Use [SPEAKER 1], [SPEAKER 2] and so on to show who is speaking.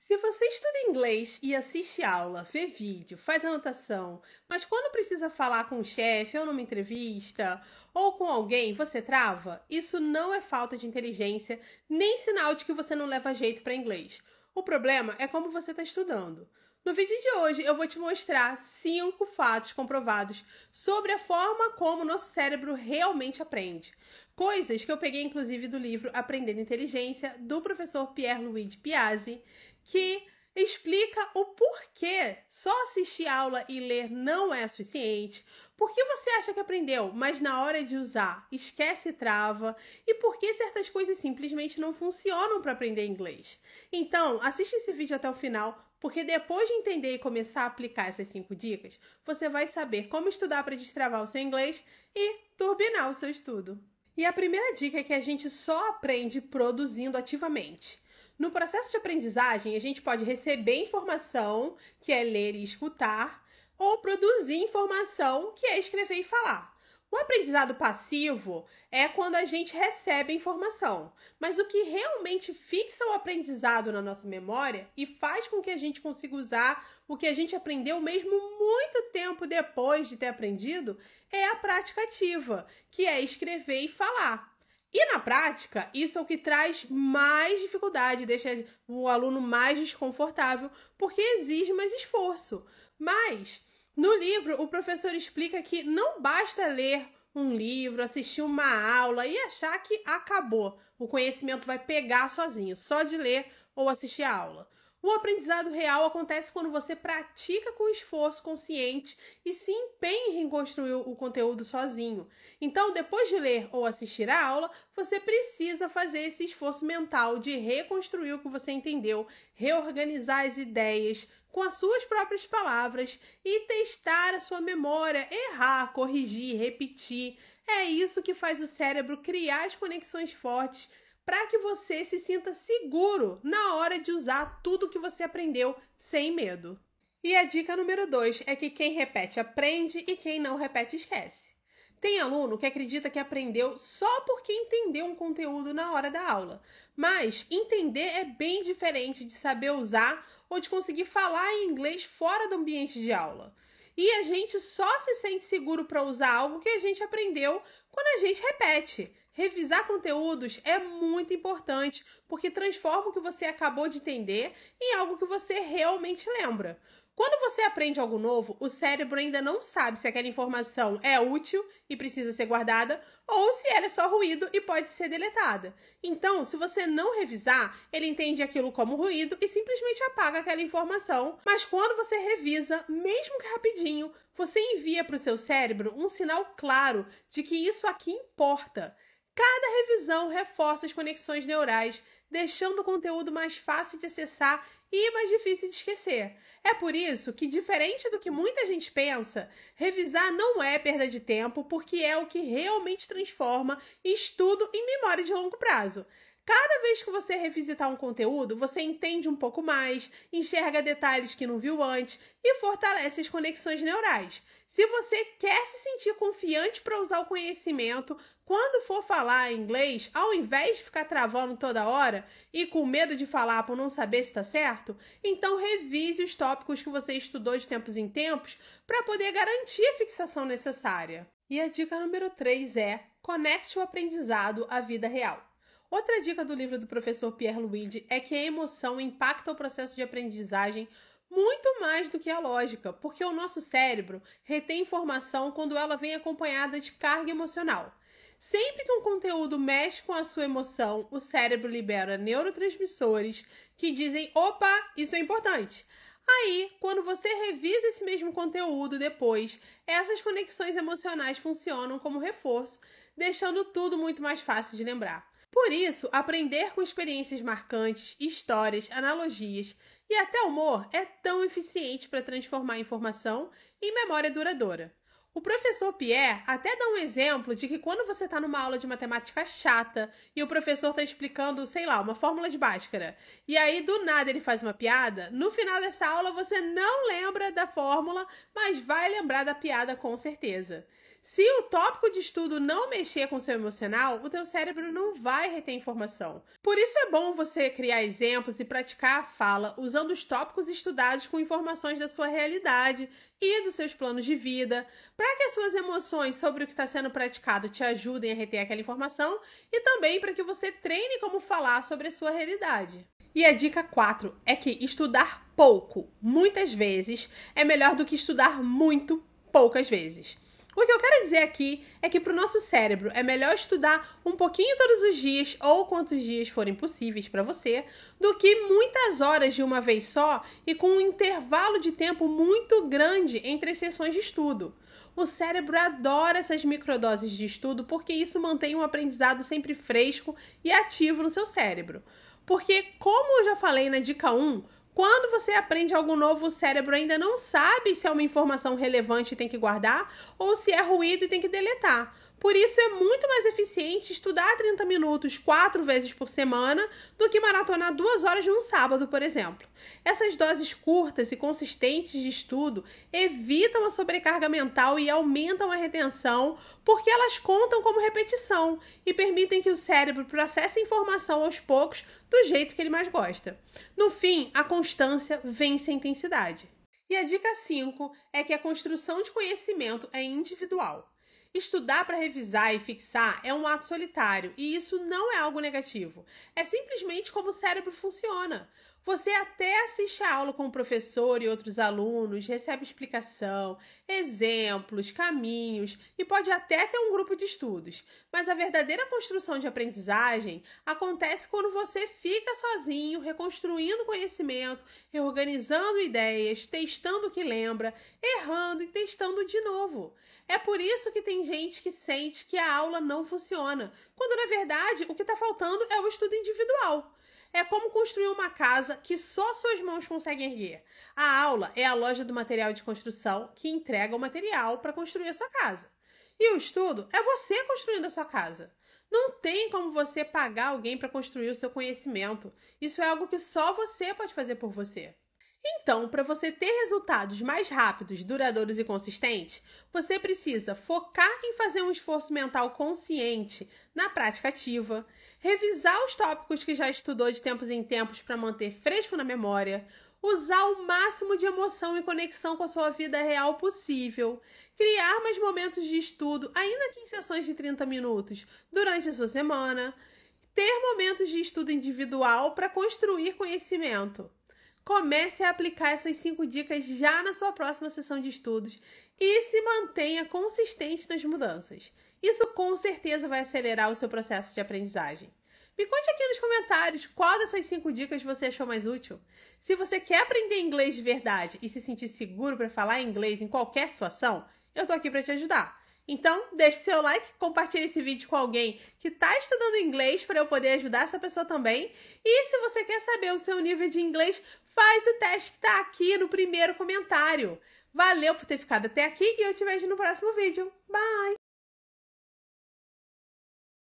[SPEAKER 1] Se você estuda inglês e assiste aula, vê vídeo, faz anotação, mas quando precisa falar com o chefe ou numa entrevista ou com alguém, você trava, isso não é falta de inteligência, nem sinal de que você não leva jeito para inglês. O problema é como você está estudando. No vídeo de hoje eu vou te mostrar 5 fatos comprovados sobre a forma como nosso cérebro realmente aprende. Coisas que eu peguei inclusive do livro Aprendendo Inteligência, do professor Pierluigi Piazzi, que explica o porquê só assistir aula e ler não é suficiente, por que você acha que aprendeu, mas na hora de usar esquece e trava, e por que certas coisas simplesmente não funcionam para aprender inglês. Então, assiste esse vídeo até o final, porque depois de entender e começar a aplicar essas 5 dicas, você vai saber como estudar para destravar o seu inglês e turbinar o seu estudo. E a primeira dica é que a gente só aprende produzindo ativamente. No processo de aprendizagem, a gente pode receber informação, que é ler e escutar, ou produzir informação, que é escrever e falar. O aprendizado passivo é quando a gente recebe informação, mas o que realmente fixa o aprendizado na nossa memória e faz com que a gente consiga usar o que a gente aprendeu mesmo muito tempo depois de ter aprendido é a prática ativa, que é escrever e falar. E na prática, isso é o que traz mais dificuldade, deixa o aluno mais desconfortável, porque exige mais esforço. Mas, no livro, o professor explica que não basta ler um livro, assistir uma aula e achar que acabou. O conhecimento vai pegar sozinho, só de ler ou assistir a aula. O aprendizado real acontece quando você pratica com esforço consciente e se empenha em reconstruir o conteúdo sozinho. Então, depois de ler ou assistir a aula, você precisa fazer esse esforço mental de reconstruir o que você entendeu, reorganizar as ideias com as suas próprias palavras e testar a sua memória, errar, corrigir, repetir. É isso que faz o cérebro criar as conexões fortes para que você se sinta seguro na hora de usar tudo que você aprendeu sem medo. E a dica número 2 é que quem repete aprende e quem não repete esquece. Tem aluno que acredita que aprendeu só porque entendeu um conteúdo na hora da aula, mas entender é bem diferente de saber usar ou de conseguir falar em inglês fora do ambiente de aula. E a gente só se sente seguro para usar algo que a gente aprendeu quando a gente repete. Revisar conteúdos é muito importante, porque transforma o que você acabou de entender em algo que você realmente lembra. Quando você aprende algo novo, o cérebro ainda não sabe se aquela informação é útil e precisa ser guardada ou se ela é só ruído e pode ser deletada. Então, se você não revisar, ele entende aquilo como ruído e simplesmente apaga aquela informação. Mas quando você revisa, mesmo que rapidinho, você envia para o seu cérebro um sinal claro de que isso aqui importa. Cada revisão reforça as conexões neurais, deixando o conteúdo mais fácil de acessar e mais difícil de esquecer. É por isso que, diferente do que muita gente pensa, revisar não é perda de tempo, porque é o que realmente transforma estudo em memória de longo prazo. Cada vez que você revisitar um conteúdo, você entende um pouco mais, enxerga detalhes que não viu antes e fortalece as conexões neurais. Se você quer se sentir confiante para usar o conhecimento, quando for falar inglês, ao invés de ficar travando toda hora e com medo de falar por não saber se está certo, então revise os tópicos que você estudou de tempos em tempos para poder garantir a fixação necessária. E a dica número 3 é: conecte o aprendizado à vida real. Outra dica do livro do professor Pierluigi é que a emoção impacta o processo de aprendizagem muito mais do que a lógica, porque o nosso cérebro retém informação quando ela vem acompanhada de carga emocional. Sempre que um conteúdo mexe com a sua emoção, o cérebro libera neurotransmissores que dizem: opa, isso é importante. Aí, quando você revisa esse mesmo conteúdo depois, essas conexões emocionais funcionam como reforço, deixando tudo muito mais fácil de lembrar. Por isso, aprender com experiências marcantes, histórias, analogias e até humor é tão eficiente para transformar a informação em memória duradoura. O professor Pierre até dá um exemplo de que quando você está numa aula de matemática chata e o professor está explicando, sei lá, uma fórmula de Bhaskara, e aí do nada ele faz uma piada, no final dessa aula você não lembra da fórmula, mas vai lembrar da piada com certeza. Se o tópico de estudo não mexer com o seu emocional, o teu cérebro não vai reter informação. Por isso é bom você criar exemplos e praticar a fala usando os tópicos estudados com informações da sua realidade e dos seus planos de vida, para que as suas emoções sobre o que está sendo praticado te ajudem a reter aquela informação e também para que você treine como falar sobre a sua realidade. E a dica 4 é que estudar pouco, muitas vezes, é melhor do que estudar muito, poucas vezes. O que eu quero dizer aqui é que para o nosso cérebro é melhor estudar um pouquinho todos os dias ou quantos dias forem possíveis para você, do que muitas horas de uma vez só e com um intervalo de tempo muito grande entre as sessões de estudo. O cérebro adora essas microdoses de estudo porque isso mantém um aprendizado sempre fresco e ativo no seu cérebro. Porque, como eu já falei na dica 1, quando você aprende algo novo, o cérebro ainda não sabe se é uma informação relevante e tem que guardar ou se é ruído e tem que deletar. Por isso, é muito mais eficiente estudar 30 minutos 4 vezes por semana do que maratonar 2 horas num sábado, por exemplo. Essas doses curtas e consistentes de estudo evitam a sobrecarga mental e aumentam a retenção, porque elas contam como repetição e permitem que o cérebro processe a informação aos poucos do jeito que ele mais gosta. No fim, a constância vence a intensidade. E a dica 5 é que a construção de conhecimento é individual. Estudar para revisar e fixar é um ato solitário, e isso não é algo negativo. É simplesmente como o cérebro funciona. Você até assiste a aula com o professor e outros alunos, recebe explicação, exemplos, caminhos e pode até ter um grupo de estudos. Mas a verdadeira construção de aprendizagem acontece quando você fica sozinho, reconstruindo conhecimento, reorganizando ideias, testando o que lembra, errando e testando de novo. É por isso que tem gente que sente que a aula não funciona, quando na verdade o que está faltando é o estudo individual. É como construir uma casa que só suas mãos conseguem erguer. A aula é a loja do material de construção que entrega o material para construir a sua casa. E o estudo é você construindo a sua casa. Não tem como você pagar alguém para construir o seu conhecimento. Isso é algo que só você pode fazer por você. Então, para você ter resultados mais rápidos, duradouros e consistentes, você precisa focar em fazer um esforço mental consciente na prática ativa, revisar os tópicos que já estudou de tempos em tempos para manter fresco na memória, usar o máximo de emoção e conexão com a sua vida real possível, criar mais momentos de estudo, ainda que em sessões de 30 minutos, durante a sua semana, ter momentos de estudo individual para construir conhecimento. Comece a aplicar essas 5 dicas já na sua próxima sessão de estudos e se mantenha consistente nas mudanças. Isso com certeza vai acelerar o seu processo de aprendizagem. Me conte aqui nos comentários qual dessas 5 dicas você achou mais útil. Se você quer aprender inglês de verdade e se sentir seguro para falar inglês em qualquer situação, eu tô aqui para te ajudar. Então, deixe seu like, compartilhe esse vídeo com alguém que está estudando inglês para eu poder ajudar essa pessoa também. E se você quer saber o seu nível de inglês, faz o teste que está aqui no primeiro comentário. Valeu por ter ficado até aqui e eu te vejo no próximo vídeo. Bye!